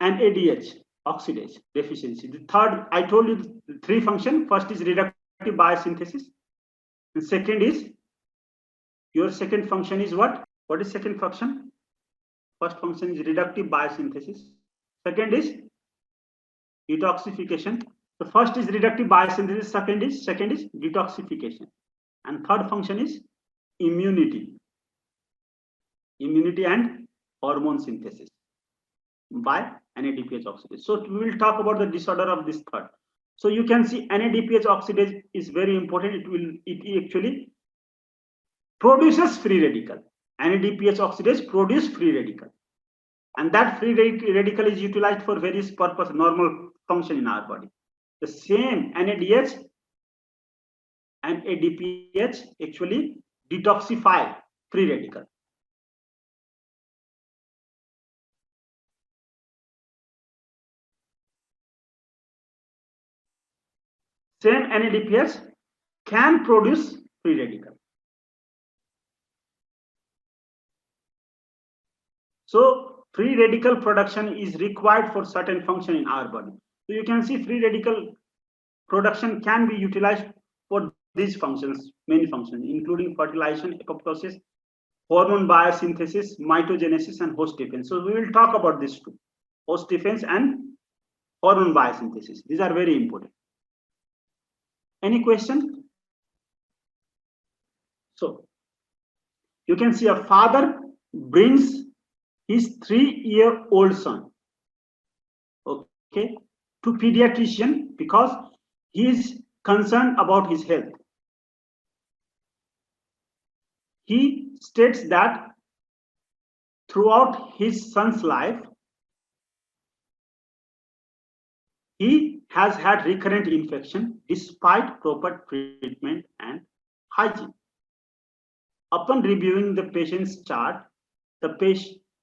NADH oxidase deficiency. The third, I told you the three function. First is reductive biosynthesis. And second is, your second function is what? What is second function? First function is reductive biosynthesis. Second is detoxification. The first is reductive biosynthesis. Second is detoxification. And third function is immunity. Immunity and hormone synthesis by NADPH oxidase. So we will talk about the disorder of this third. So you can see NADPH oxidase is very important. It actually produces free radical. NADPH oxidase produce free radical, and that free radical is utilized for various purposes, normal function in our body. The same NADH and ADPH actually detoxify free radical. Same NADPH can produce free radical. So free radical production is required for certain function in our body. So you can see free radical production can be utilized for these functions, many functions, including fertilization, apoptosis, hormone biosynthesis, mitogenesis, and host defense. So we will talk about these two, host defense and hormone biosynthesis. These are very important. Any question? So you can see a father brings his 3-year-old son, okay, to pediatrician because he is concerned about his health. He states that throughout his son's life, he has had recurrent infection despite proper treatment and hygiene. Upon reviewing the patient's chart, the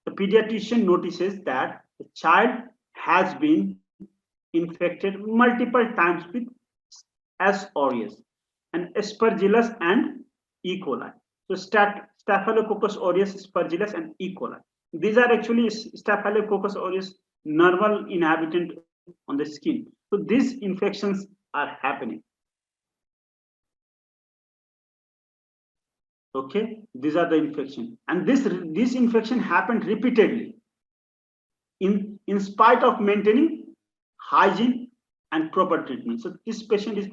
pediatrician notices that the child has been infected multiple times with S. aureus and Aspergillus and E. coli. So Staphylococcus aureus, Aspergillus, and E. coli. These are actually Staphylococcus aureus normal inhabitant on the skin. So these infections are happening. Okay, these are the infection, and this infection happened repeatedly in spite of maintaining hygiene and proper treatment. So this patient is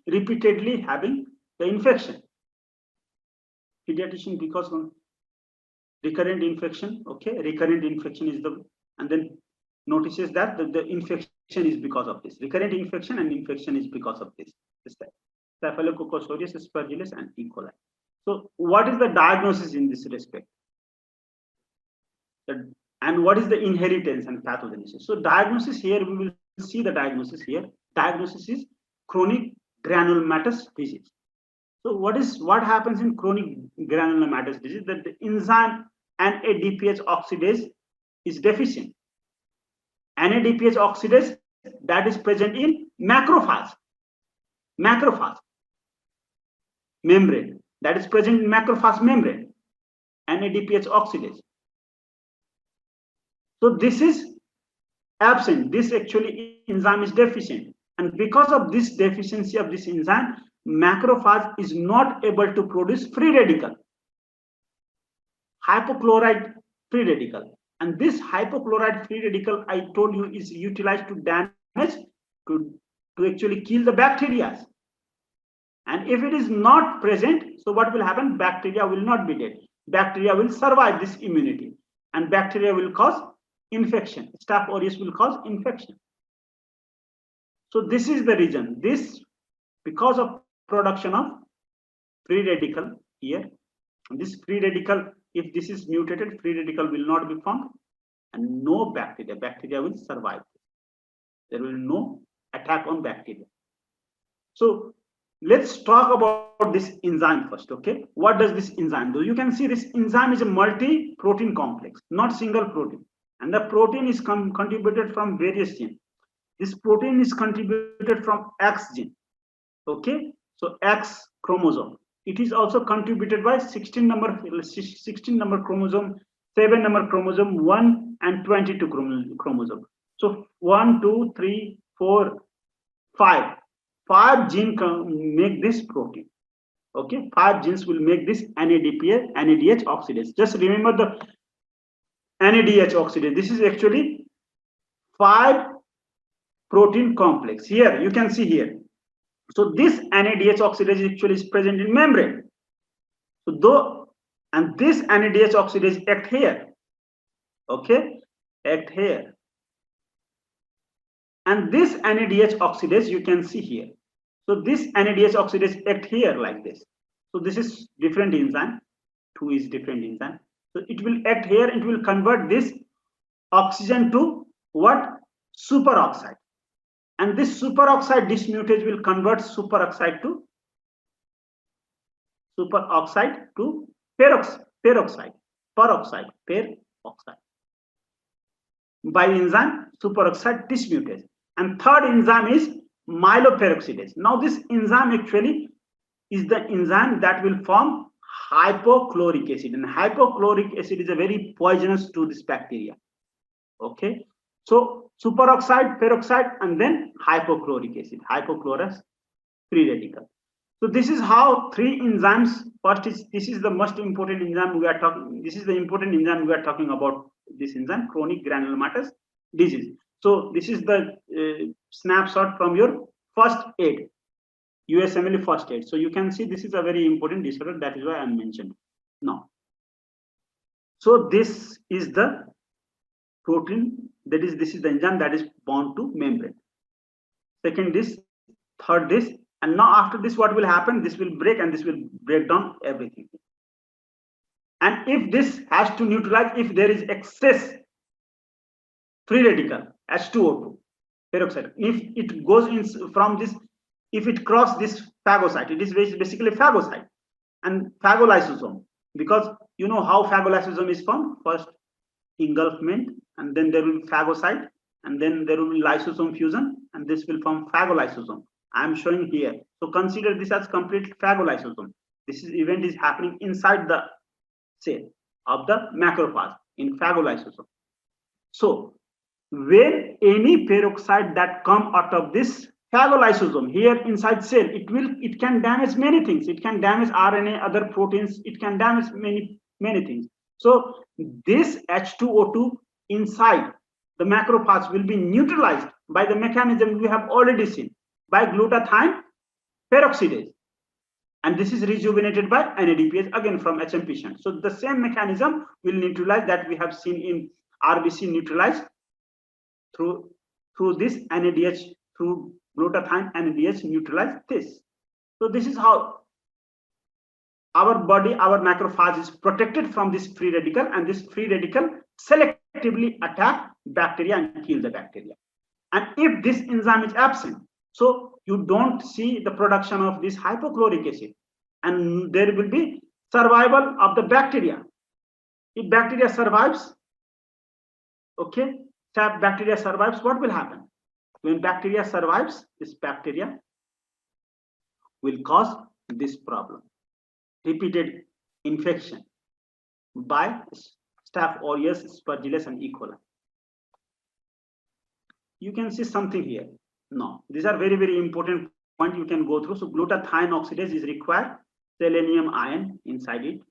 repeatedly having the infection. Pediatrician, because of recurrent infection, okay, recurrent infection is the, and then notices that the infection is because of this recurrent infection, and infection is because of this Staphylococcus aureus, Aspergillus, and E. coli. So what is the diagnosis in this respect? And what is the inheritance and pathogenesis? So diagnosis here, we will see the diagnosis here. Diagnosis is chronic granulomatous disease. So what happens in chronic granulomatous disease? That the enzyme NADPH oxidase is deficient. NADPH oxidase that is present in macrophage membrane, that is present in macrophage membrane, NADPH oxidase. So this is absent. This actually enzyme is deficient, and because of this deficiency of this enzyme, macrophage is not able to produce free radical, hypochlorite free radical. And this hypochlorite free radical, I told you, is utilized to damage, to actually kill the bacteria. And if it is not present, so what will happen? Bacteria will not be dead. Bacteria will survive this immunity, and bacteria will cause infection. Staph aureus will cause infection. So this is the reason. This, because of production of free radical here, and this free radical, if this is mutated, free radical will not be formed, and no bacteria will survive. There will be no attack on bacteria. So let's talk about this enzyme first. Okay, what does this enzyme do? You can see this enzyme is a multi-protein complex, not single protein, and the protein is contributed from various genes. This protein is contributed from X gene. Okay, so X chromosome. It is also contributed by 16 number chromosome, 7 number chromosome, 1 and 22 chromosome. So 1, 2, 3, 4, 5. 5 genes make this protein. Okay, 5 genes will make this NADH oxidase. Just remember the NADH oxidase. This is actually 5 protein complex. Here you can see here. So this NADH oxidase actually is present in membrane. So and this NADH oxidase act here. Okay, act here. And this NADH oxidase you can see here. So this NADH oxidase act here like this. So this is different enzyme. 2 is different enzyme. So it will act here. It will convert this oxygen to what? Superoxide. And this superoxide dismutase will convert superoxide to peroxide by enzyme superoxide dismutase. And third enzyme is myeloperoxidase. Now this enzyme actually is the enzyme that will form hypochloric acid, and hypochloric acid is a very poisonous to this bacteria. Okay, so superoxide, peroxide, and then hypochloric acid, hypochlorous free radical. So this is how 3 enzymes. First is, this is the most important enzyme we are talking. This is the important enzyme we are talking about. This enzyme, chronic granulomatous disease. So this is the snapshot from your first aid, usmle first aid. So you can see this is a very important disorder. That is why I mentioned now. So this is the protein, that is, this is the enzyme that is bound to membrane. Second this, third this, and now after this what will happen? This will break, and this will break down everything. And if this has to neutralize, if there is excess free radical H2O2 peroxide, if it goes in from this, if it crosses this phagocyte, it is basically phagocyte and phagolysosome, because you know how phagolysosome is formed. First engulfment, and then there will be phagocyte, and then there will be lysosome fusion, and this will form phagolysosome. I am showing here. So consider this as complete phagolysosome. This event is happening inside the cell of the macrophage in phagolysosome. So when any peroxide that come out of this phagolysosome here inside cell, it can damage many things. It can damage RNA, other proteins. It can damage many things. So this H2O2 inside the macrophage will be neutralized by the mechanism we have already seen, by glutathione peroxidase, and this is rejuvenated by NADPH again from HM patient. So the same mechanism will neutralize that we have seen in RBC neutralized through this NADH, through glutathione NADH neutralize this. So this is how our body, our macrophage is protected from this free radical, and this free radical selectively attack bacteria and kill the bacteria. And if this enzyme is absent, so you don't see the production of this hypochloric acid, and there will be survival of the bacteria. If bacteria survives, okay, bacteria survives, what will happen? When bacteria survives, this bacteria will cause this problem, repeated infection by Staph aureus, Aspergillus, and E. coli. You can see something here. No, these are very, very important points you can go through. So glutathione oxidase is required, selenium ion inside it.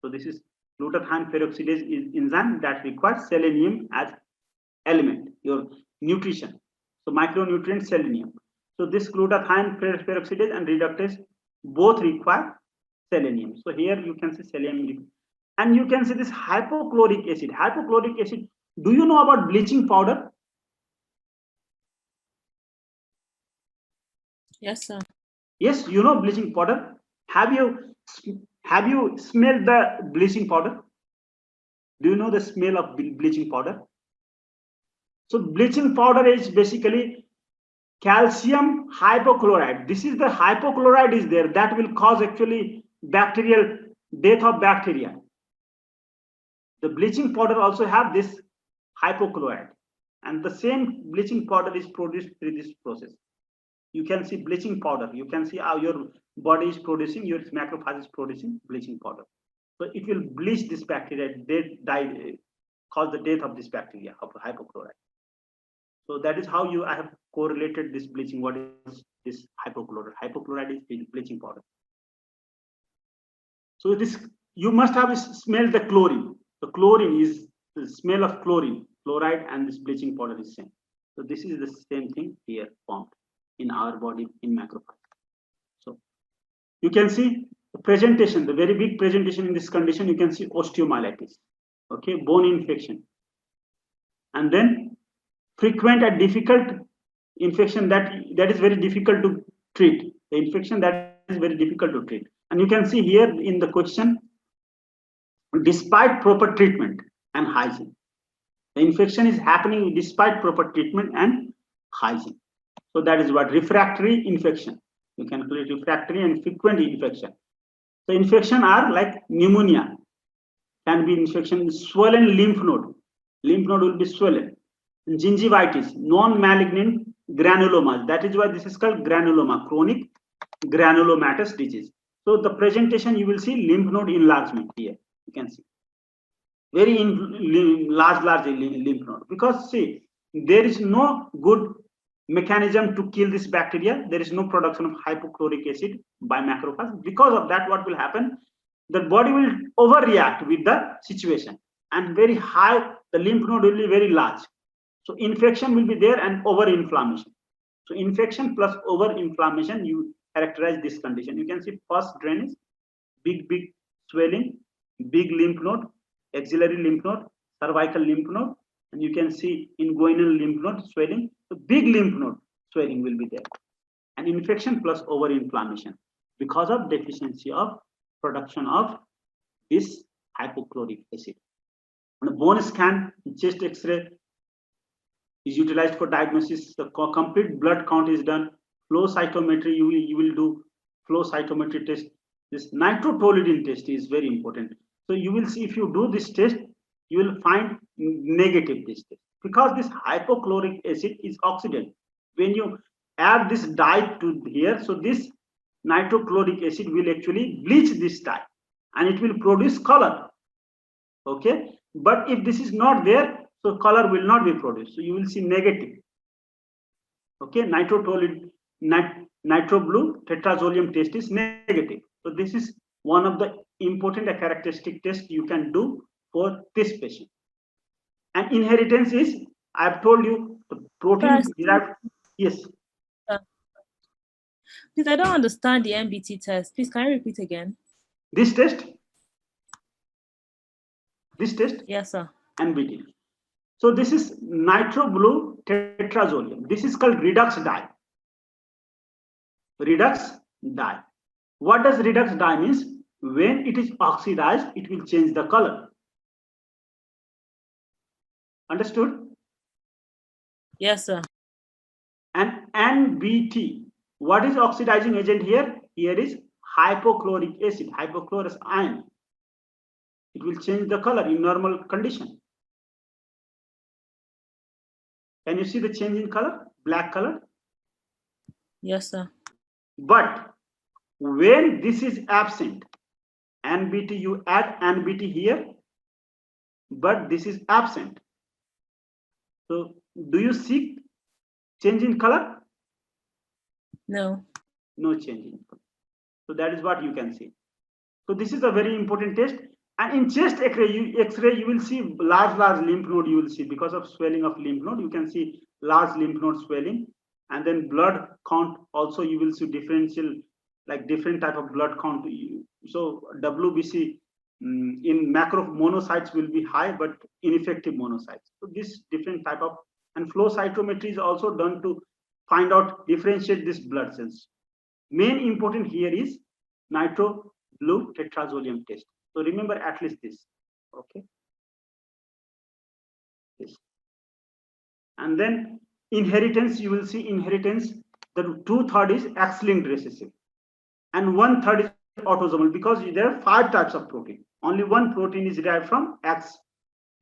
So this is glutathione peroxidase is enzyme that requires selenium as element, your nutrition. So micronutrient selenium. So this glutathione peroxidase and reductase both require selenium. So here you can see selenium, and you can see this hypochloric acid. Hypochloric acid. Do you know about bleaching powder? Yes, sir. Yes, you know bleaching powder. Have you smelled the bleaching powder? Do you know the smell of bleaching powder? So bleaching powder is basically calcium hypochloride. This is the hypochloride is there that will cause actually bacterial death of bacteria. The bleaching powder also have this hypochlorite, and the same bleaching powder is produced through this process. You can see bleaching powder. You can see how your body is producing, your macrophage is producing bleaching powder. So it will bleach this bacteria, cause the death of this bacteria of hypochlorite. So that is how I have correlated this bleaching. What is this hypochlorite? Hypochlorite is bleaching powder. So this, you must have smelled the chlorine. The chlorine is the smell of chlorine, chloride, and this bleaching powder is same. So this is the same thing here formed in our body in macrophage. So you can see the presentation, the very big presentation in this condition. You can see osteomyelitis, okay, bone infection, and then frequent and difficult infection that is very difficult to treat. The infection that is very difficult to treat, and you can see here in the question, despite proper treatment and hygiene. The infection is happening despite proper treatment and hygiene. So that is what refractory infection. You can call it refractory and frequent infection. So infection are like pneumonia, can be infection in swollen lymph node. Lymph node will be swollen. Gingivitis, non-malignant granulomas. That is why this is called granuloma, chronic granulomatous disease. So the presentation, you will see lymph node enlargement here. You can see very large lymph node, because see, there is no good mechanism to kill this bacteria. There is no production of hypochloric acid by macrophage. Because of that, what will happen, the body will overreact with the situation, and very high, the lymph node will be very large. So infection will be there and over inflammation. So infection plus over inflammation, you characterize this condition. You can see first drainage, big swelling, big lymph node, axillary lymph node, cervical lymph node, and you can see inguinal lymph node swelling. So big lymph node swelling will be there, and infection plus over inflammation because of deficiency of production of this hypochloric acid. And the bone scan, chest X-ray is utilized for diagnosis. The complete blood count is done. Flow cytometry, you will do flow cytometry test. This nitrotoluidine test is very important. So you will see, if you do this test, you will find negative this test, because this hypochloric acid is oxidant. When you add this dye to here, so this nitrochloric acid will actually bleach this dye and it will produce color. Okay, but if this is not there, so color will not be produced. So you will see negative. Okay, nitrotoluidine, nitroblue tetrazolium test is negative. So this is one of the important characteristic tests you can do for this patient. And inheritance is, I have told you, the protein derived. Yes. Please, I don't understand the NBT test. Please, can you repeat again? This test? This test? Yes, sir. NBT. So this is nitroblue tetrazolium. This is called redox dye. Redox dye. What does redox dye means? When it is oxidized, it will change the color. Understood? Yes, sir. And NBT. What is oxidizing agent here? Here is hypochloric acid, hypochlorous ion. It will change the color in normal condition. Can you see the change in color? Black color? Yes, sir. But when this is absent, NBT, you add NBT here, but this is absent. So do you see change in color? No. No change in color. So that is what you can see. So this is a very important test. And in chest X-ray, you will see large lymph node. You will see, because of swelling of lymph node, you can see large lymph node swelling. And then blood count also, you will see differential, like different type of blood count. So WBC in macro monocytes will be high, but ineffective monocytes. So this different type of, and flow cytometry is also done to find out, differentiate these blood cells. Main important here is nitro blue tetrazolium test. So remember at least this. Okay. This. And then inheritance, you will see inheritance, the 2/3 is X-linked recessive and 1/3 is autosomal, because there are 5 types of protein. Only one protein is derived from X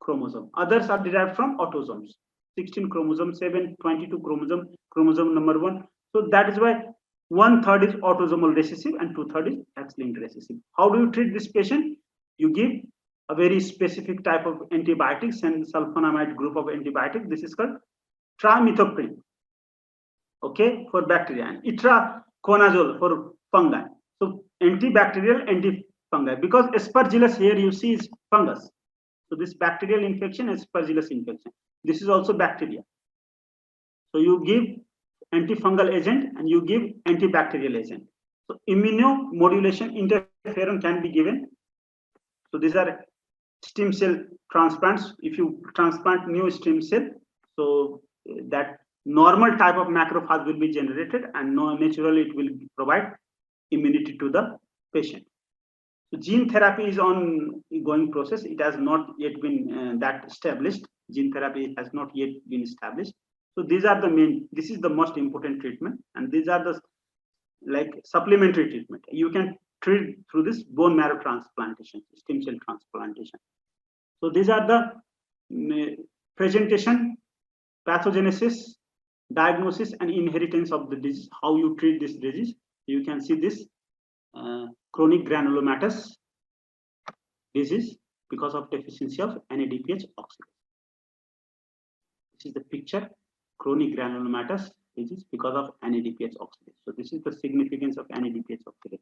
chromosome. Others are derived from autosomes. 16 chromosome, 7, 22 chromosome number 1. So that is why 1/3 is autosomal recessive and 2/3 is X-linked recessive. How do you treat this patient? You give a very specific type of antibiotics and sulfonamide group of antibiotics. This is called trimethoprim, okay, for bacteria, and itraconazole for fungi. So antibacterial, antifungi, because aspergillus here you see is fungus. So this bacterial infection, aspergillus infection, this is also bacteria. So you give antifungal agent and you give antibacterial agent. So immunomodulation interferon can be given. So these are stem cell transplants. If you transplant new stem cell, so that normal type of macrophage will be generated, and naturally it will provide immunity to the patient. So gene therapy is on going process. It has not yet been that established. Gene therapy has not yet been established. So these are the main. This is the most important treatment, and these are the like supplementary treatment. You can treat through this bone marrow transplantation, stem cell transplantation. So these are the presentation, pathogenesis, diagnosis, and inheritance of the disease. How you treat this disease? You can see this chronic granulomatous disease because of deficiency of NADPH oxidase. This is the picture, chronic granulomatous disease because of NADPH oxidase. So this is the significance of NADPH oxidase.